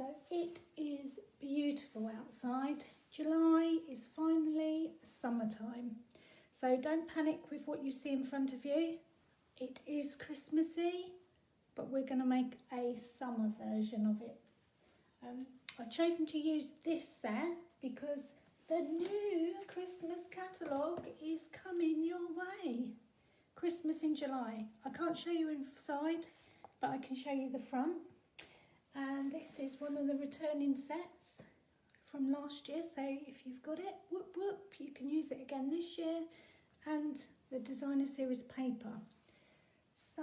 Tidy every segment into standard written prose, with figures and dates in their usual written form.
So it is beautiful outside. July is finally summertime. So don't panic with what you see in front of you. It is Christmassy, but we're going to make a summer version of it. I've chosen to use this set because the new Christmas catalogue is coming your way. Christmas in July. I can't show you inside, but I can show you the front. And this is one of the returning sets from last year, so if you've got it, whoop whoop, you can use it again this year, and the designer series paper. So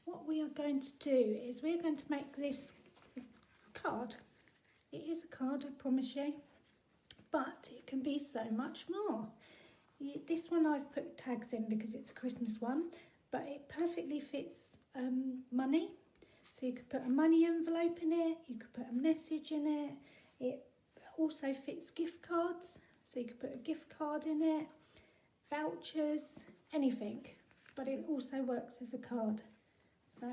what we are going to do is we're going to make this card. It is a card, I promise you, but it can be so much more. This one I've put tags in because it's a Christmas one, but it perfectly fits money. So you could put a money envelope in it, you could put a message in it. It also fits gift cards, so you could put a gift card in it, vouchers, anything. But it also works as a card. So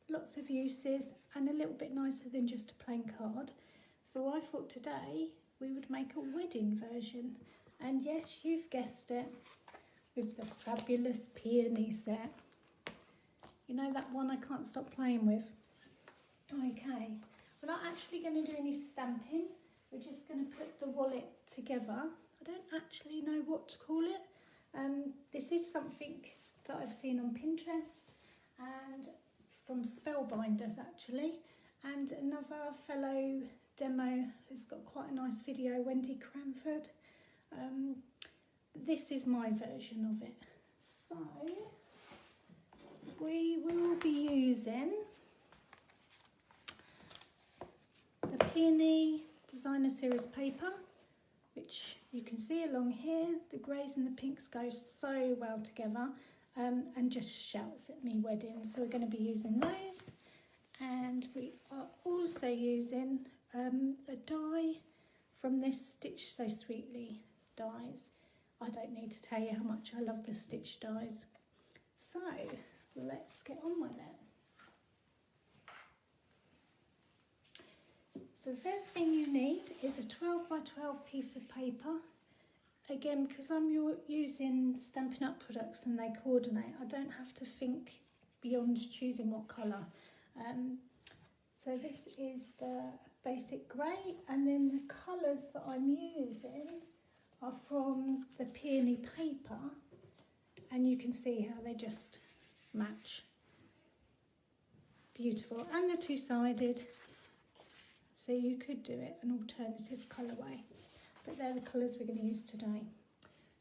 lots of uses and a little bit nicer than just a plain card. So I thought today we would make a wedding version. And yes, you've guessed it, with the fabulous peony set. You know, that one I can't stop playing with. Okay, we're not actually going to do any stamping. We're just going to put the wallet together. I don't actually know what to call it. This is something that I've seen on Pinterest and from Spellbinders actually. And another fellow demo has got quite a nice video, Wendy Cranford. This is my version of it. So we will be using the Peony Designer Series paper, which you can see along here. The greys and the pinks go so well together and just shouts at me wedding. So we're going to be using those, and we are also using a die from this Stitch So Sweetly dies. I don't need to tell you how much I love the Stitch dies. So let's get on with it. So the first thing you need is a 12 by 12 piece of paper. Again, because I'm using Stampin' Up products and they coordinate, I don't have to think beyond choosing what colour. So this is the basic grey, and then the colours that I'm using are from the peony paper, and you can see how they just match. Beautiful, and they're two-sided, so you could do it an alternative colourway, but they're the colours we're going to use today.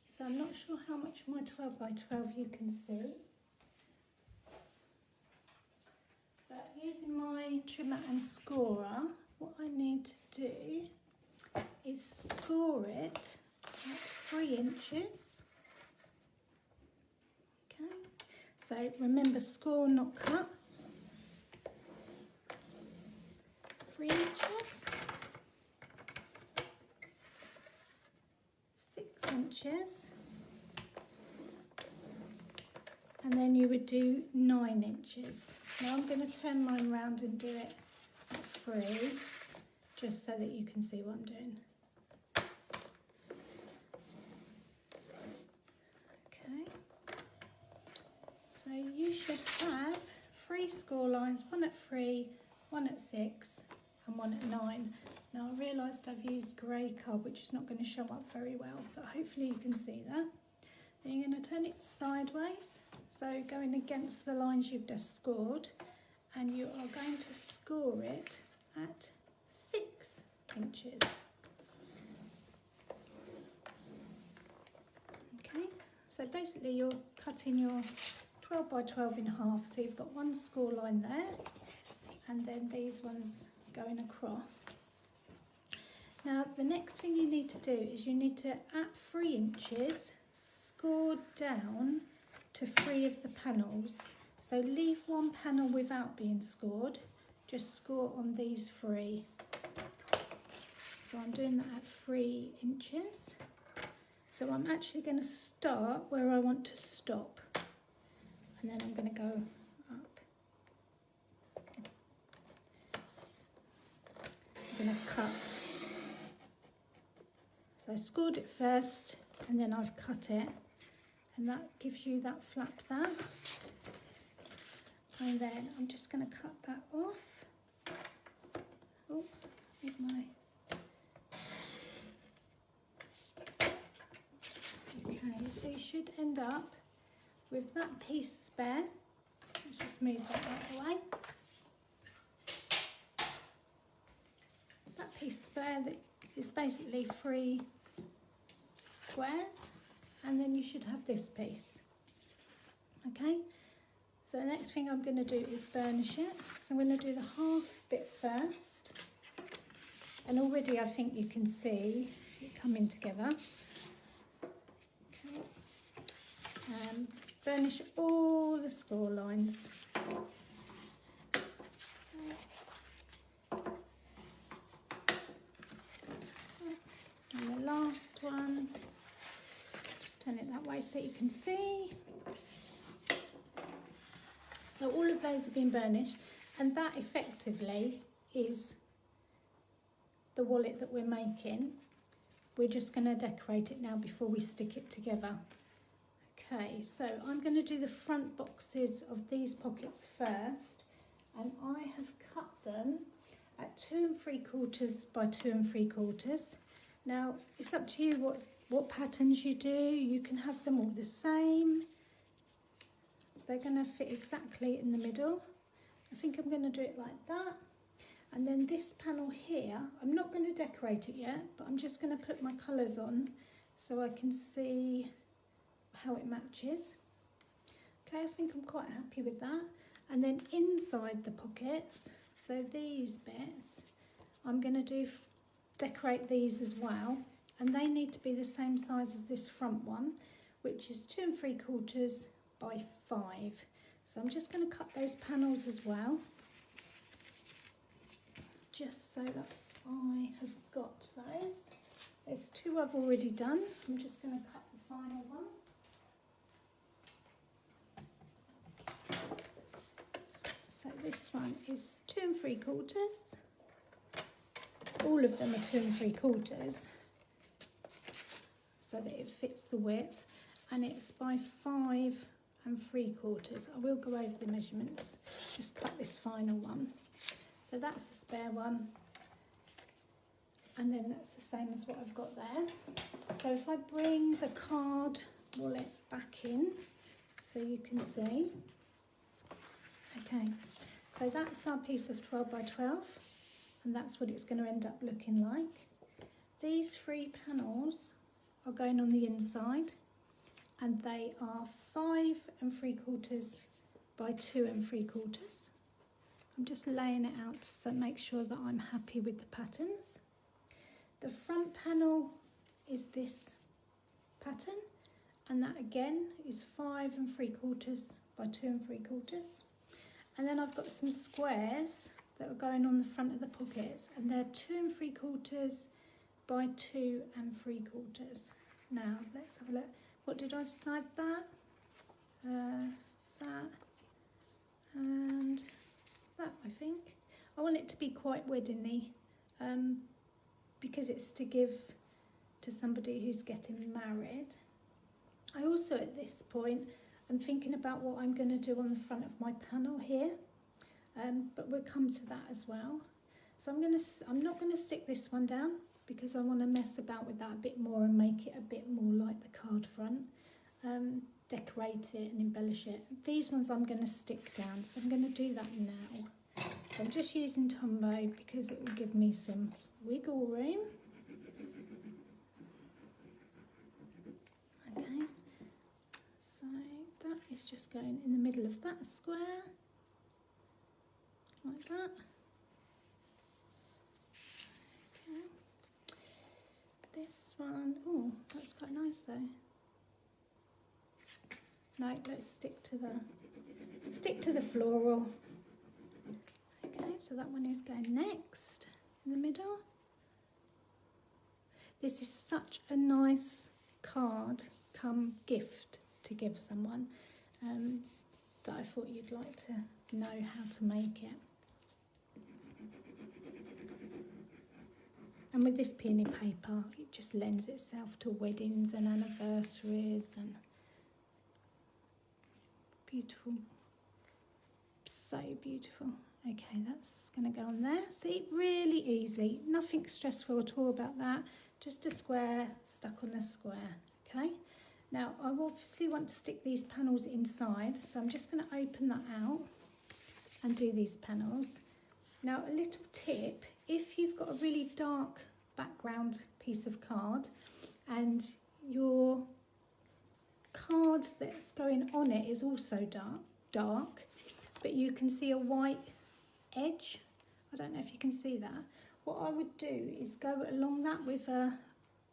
So I'm not sure how much of my 12 by 12 you can see, but using my trimmer and scorer, what I need to do is score it at 3 inches. Okay, so remember, score, not cut. 3 inches, 6 inches, and then you would do 9 inches. Now I'm going to turn mine around and do it at 3, just so that you can see what I'm doing. Okay, so you should have 3 score lines, one at 3, one at 6, and one at 9. Now I realised I've used grey card, which is not going to show up very well, but hopefully you can see that. Then you're going to turn it sideways, so going against the lines you've just scored, and you are going to score it at 6 inches. Okay, so basically you're cutting your 12 by 12 in half, so you've got one score line there, and then these ones going across. Now the next thing you need to do is you need to, at 3 inches, score down to 3 of the panels. So leave one panel without being scored, just score on these 3. So I'm doing that at 3 inches. So I'm actually going to start where I want to stop, and then I'm going to go up. going to cut. So I scored it first and then I've cut it, and that gives you that flap there. And then I'm just going to cut that off. Oh, with my... Okay, so you should end up with that piece spare. Let's just move that out of the way. That piece spare that is basically 3 squares, and then you should have this piece. Okay, so the next thing I'm going to do is burnish it. So I'm going to do the half bit first, and already I think you can see it coming together. Okay. Burnish all the score lines. And the last one, just turn it that way so you can see. So all of those have been burnished, and that effectively is the wallet that we're making. We're just going to decorate it now before we stick it together. Okay, so I'm going to do the front boxes of these pockets first, and I have cut them at 2 3/4 by 2 3/4. Now it's up to you what patterns you do. You can have them all the same. They're going to fit exactly in the middle. I think I'm going to do it like that. And then this panel here, I'm not going to decorate it yet, but I'm just going to put my colours on so I can see how it matches. Okay, I think I'm quite happy with that. And then inside the pockets, so these bits, I'm going to decorate these as well, and they need to be the same size as this front one, which is 2 3/4 by 5. So I'm just going to cut those panels as well, just so that I have got those. There's 2 I've already done. I'm just going to cut the final one. So this one is 2 3/4. All of them are 2 3/4, so that it fits the width, and it's by 5 3/4. I will go over the measurements, just cut this final one. So that's the spare one, and then that's the same as what I've got there. So if I bring the card wallet back in so you can see. Okay, so that's our piece of 12 by 12, and that's what it's going to end up looking like. These 3 panels are going on the inside, and they are 5 3/4 by 2 3/4. I'm just laying it out to make sure that I'm happy with the patterns. The front panel is this pattern, and that again is 5 3/4 by 2 3/4. And then I've got some squares that are going on the front of the pockets, and they're 2 3/4 by 2 3/4. Now let's have a look. What did I decide? That, and that, I think. I want it to be quite wedding-y, because it's to give to somebody who's getting married. I also, at this point, I'm thinking about what I'm going to do on the front of my panel here, but we'll come to that as well. So I'm not going to stick this one down, because I want to mess about with that a bit more and make it a bit more like the card front, decorate it and embellish it. These ones I'm going to stick down, so I'm going to do that now. So I'm just using Tombow because it will give me some wiggle room. Okay, so that is just going in the middle of that square, like that. Okay. This one, oh, that's quite nice though. No, let's stick to the floral. Okay, so that one is going next in the middle. This is such a nice card come gift to give someone, that I thought you'd like to know how to make it. And with this peony paper, it just lends itself to weddings and anniversaries and beautiful, so beautiful. Okay, that's going to go on there. See, really easy, nothing stressful at all about that. Just a square stuck on a square. Okay, now I obviously want to stick these panels inside, so I'm just going to open that out and do these panels. Now, a little tip, if you've got a really dark background piece of card and your card that's going on it is also dark, but you can see a white edge, I don't know if you can see that, what I would do is go along that with a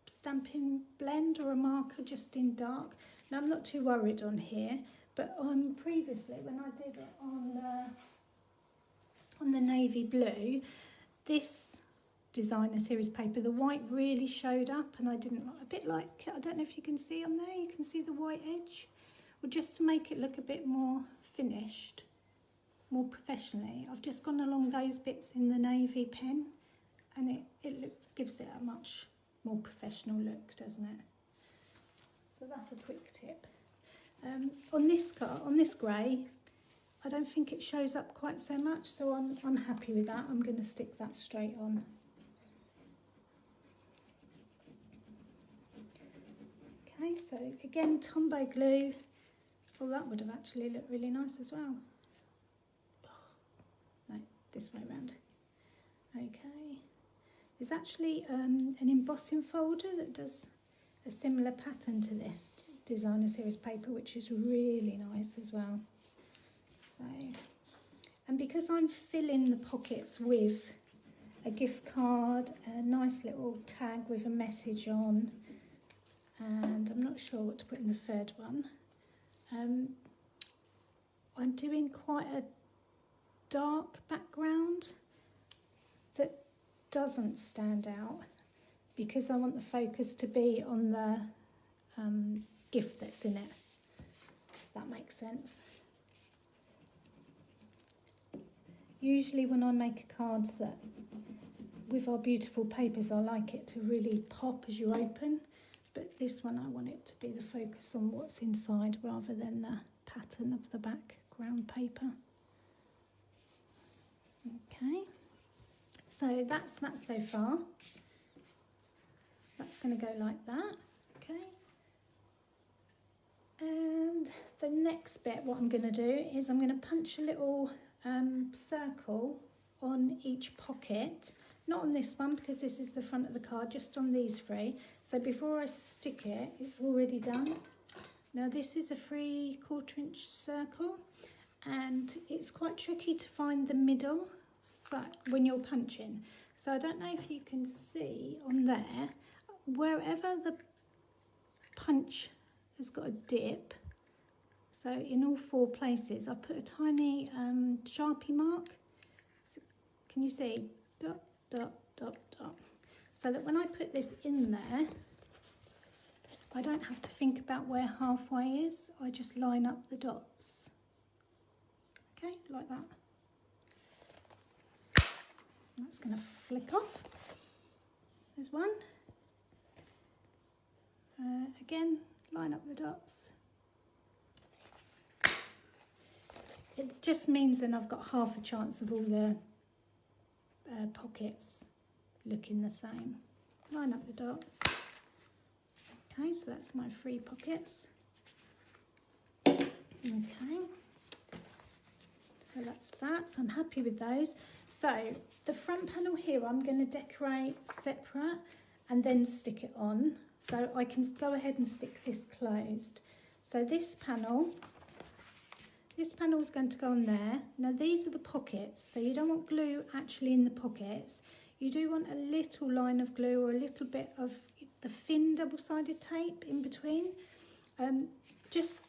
stamping blend or a marker just in dark. Now, I'm not too worried on here, but previously when I did it on the navy blue, this designer series paper, the white really showed up, and I didn't like, a bit like, I don't know if you can see on there, you can see the white edge, well, just to make it look a bit more finished, more professionally, I've just gone along those bits in the navy pen, and it gives it a much more professional look, doesn't it? So that's a quick tip. On this grey, I don't think it shows up quite so much, so I'm happy with that. I'm going to stick that straight on. Okay, so again, Tombow glue. Oh, that would have actually looked really nice as well. No, this way around. Okay. There's actually an embossing folder that does a similar pattern to this designer series paper, which is really nice as well. So, and because I'm filling the pockets with a gift card, a nice little tag with a message on, and I'm not sure what to put in the third one, I'm doing quite a dark background that doesn't stand out because I want the focus to be on the gift that's in it, if that makes sense. Usually when I make a card that with our beautiful papers, I like it to really pop as you open, but this one I want it to be the focus on what's inside rather than the pattern of the background paper. Okay, so that's that so far. That's going to go like that, okay. And the next bit, what I'm going to do is I'm going to punch a little circle on each pocket, not on this one because this is the front of the card, just on these three. So before I stick it, it's already done. Now this is a 3/4 inch circle, and it's quite tricky to find the middle when you're punching. So I don't know if you can see on there, wherever the punch has got a dip, so in all 4 places I put a tiny Sharpie mark. So can you see? Dot, dot, dot, dot. So that when I put this in there, I don't have to think about where halfway is, I just line up the dots. Okay, like that. That's going to flick off. There's one. Again, line up the dots. It just means then I've got half a chance of all the pockets looking the same. Line up the dots. Okay, so that's my 3 pockets. Okay, so that's that. So I'm happy with those. So the front panel here, I'm going to decorate separate and then stick it on. So I can go ahead and stick this closed. So this panel is going to go on there. Now these are the pockets, so you don't want glue actually in the pockets. You do want a little line of glue or a little bit of the thin double-sided tape in between. Just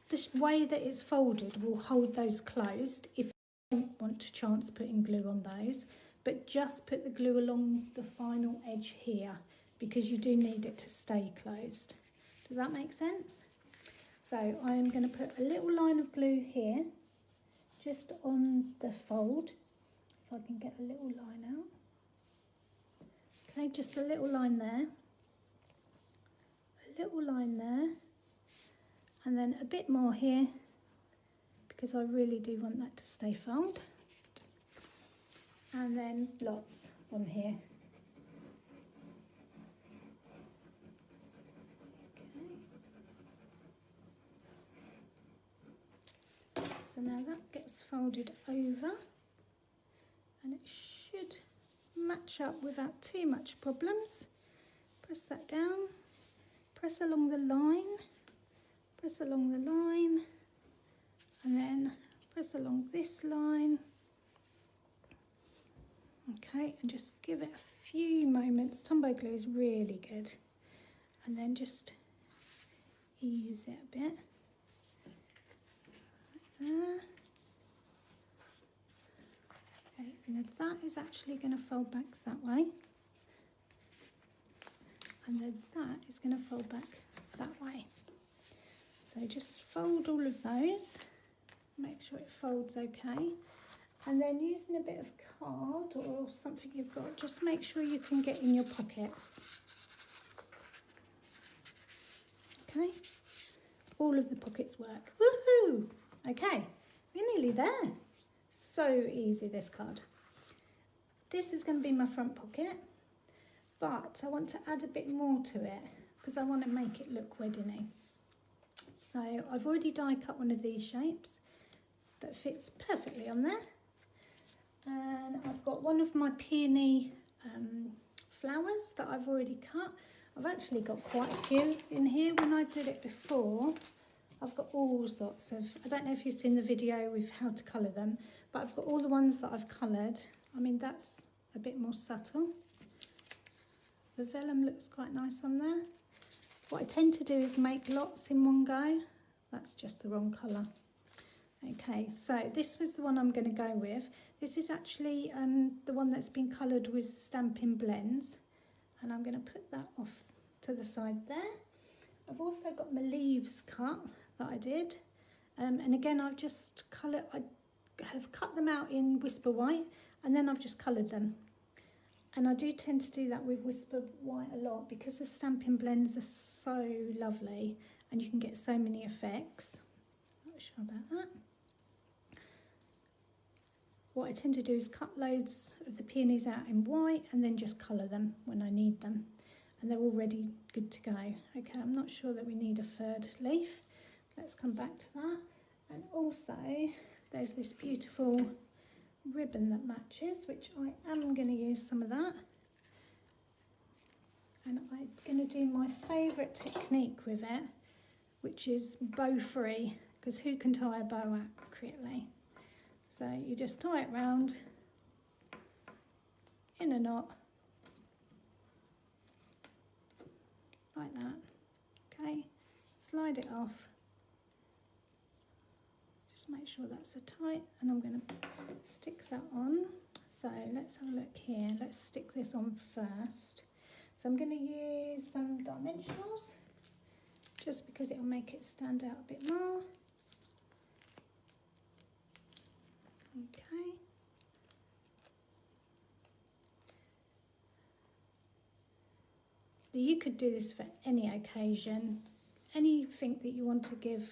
the way that it's folded will hold those closed if you don't want to chance putting glue on those, but just put the glue along the final edge here because you do need it to stay closed. Does that make sense? So I'm going to put a little line of glue here, just on the fold, if I can get a little line out. Okay, Okay, just a little line there, a little line there, and then a bit more here because I really do want that to stay fold, and then lots on here. Okay. So now that gets folded over, and it should match up without too much problems. Press that down, press along the line, press along the line, and then press along this line. Okay, and just give it a few moments. Tombow glue is really good. And then just ease it a bit. Like there. Okay, now that is actually going to fold back that way. And then that is going to fold back that way. So just fold all of those. Make sure it folds okay. And then using a bit of card or something you've got, just make sure you can get in your pockets. Okay, all of the pockets work. Woohoo! Okay, we're nearly there. So easy, this card. This is going to be my front pocket, but I want to add a bit more to it because I want to make it look wedding-y. So I've already die cut one of these shapes that fits perfectly on there. And I've got one of my peony flowers that I've already cut. I've actually got quite a few in here. When I did it before, I've got all sorts of, I don't know if you've seen the video with how to colour them, but I've got all the ones that I've coloured. I mean, that's a bit more subtle. The vellum looks quite nice on there. What I tend to do is make lots in one go. That's just the wrong colour. Okay, so this was the one I'm going to go with. This is actually the one that's been coloured with Stampin' Blends, and I'm going to put that off to the side there. I've also got my leaves cut that I did, and again I've just coloured, I have cut them out in Whisper White, and then I've just coloured them. And I do tend to do that with Whisper White a lot because the Stampin' Blends are so lovely and you can get so many effects. Not sure about that. What I tend to do is cut loads of the peonies out in white and then just colour them when I need them. And they're already good to go. Okay, I'm not sure that we need a third leaf. Let's come back to that. And also, there's this beautiful ribbon that matches, which I am going to use some of that. And I'm going to do my favourite technique with it, which is bow free, because who can tie a bow accurately? So you just tie it round in a knot like that. Okay, slide it off. Just make sure that's a tight, and I'm going to stick that on. So let's have a look here. Let's stick this on first. So I'm going to use some dimensionals just because it'll make it stand out a bit more. Okay. You could do this for any occasion, anything that you want to give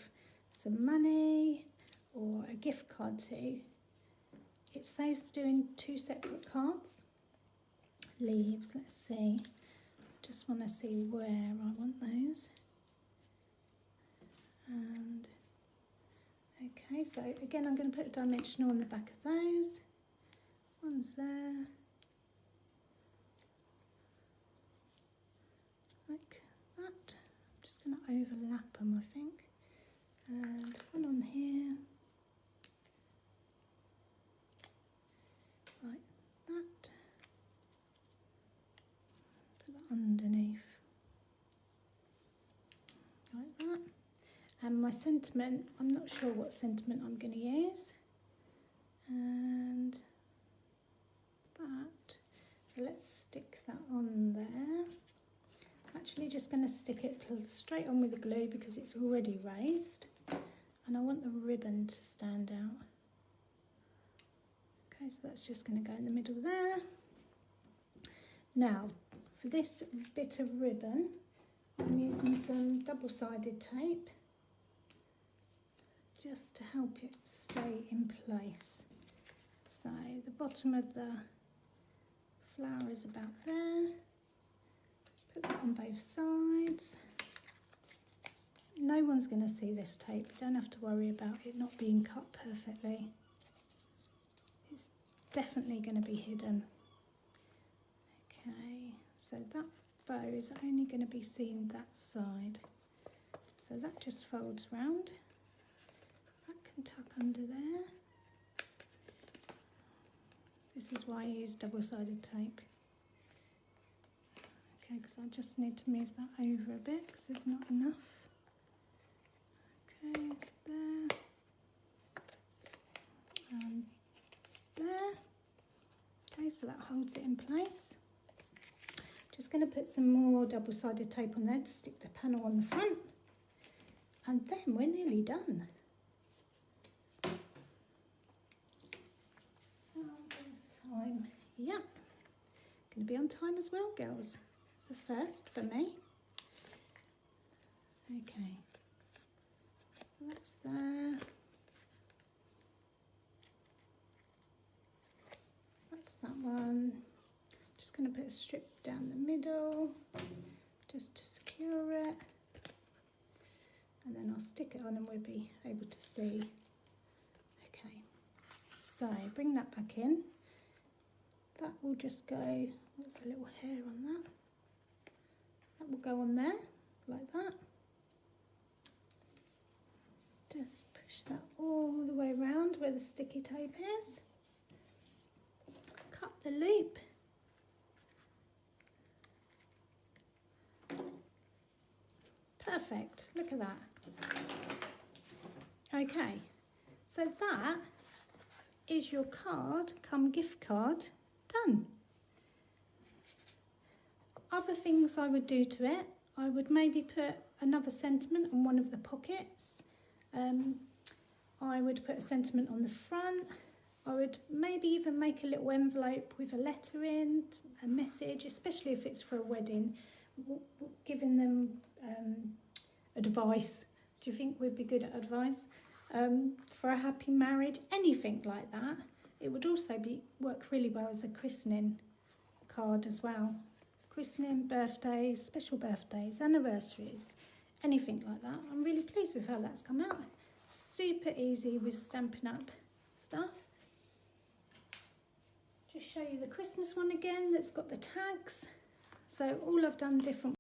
some money or a gift card to. It saves doing 2 separate cards. Leaves, let's see. Just want to see where I want those. And okay, so again I'm going to put a dimensional on the back of those. One's there. Like that. I'm just going to overlap them, I think. And one on here. Like that. Put that underneath. Like that. And my sentiment, I'm not sure what sentiment I'm going to use. And that. So let's stick that on there. Actually just going to stick it straight on with the glue because it's already raised, and I want the ribbon to stand out. Okay, so that's just going to go in the middle there. Now for this bit of ribbon, I'm using some double-sided tape just to help it stay in place. So the bottom of the flower is about there. Put that on both sides. No one's going to see this tape. You don't have to worry about it not being cut perfectly. It's definitely going to be hidden. Okay, so that bow is only going to be seen that side. So that just folds round. That can tuck under there. This is why I use double-sided tape. Okay, because I just need to move that over a bit because there's not enough. Okay, there. And there. Okay, so that holds it in place. Just going to put some more double-sided tape on there to stick the panel on the front. And then we're nearly done. Time. Yep. Going to be on time as well, girls. It's a first for me. Okay. That's there. That's that one. Just going to put a strip down the middle just to secure it. And then I'll stick it on and we'll be able to see. Okay. So bring that back in. That will just go, there's a little hair on that. That will go on there, like that. Just push that all the way around where the sticky tape is. Cut the loop. Perfect, look at that. Okay, so that is your card, come gift card, done. Other things I would do to it, I would maybe put another sentiment on one of the pockets. I would put a sentiment on the front. I would maybe even make a little envelope with a letter in, a message, especially if it's for a wedding, giving them advice. Do you think we'd be good at advice? For a happy marriage, anything like that. It would also work really well as a christening card as well. Christening, birthdays, special birthdays, anniversaries, anything like that. I'm really pleased with how that's come out. Super easy with Stampin' Up stuff. Just show you the Christmas one again that's got the tags. So all I've done different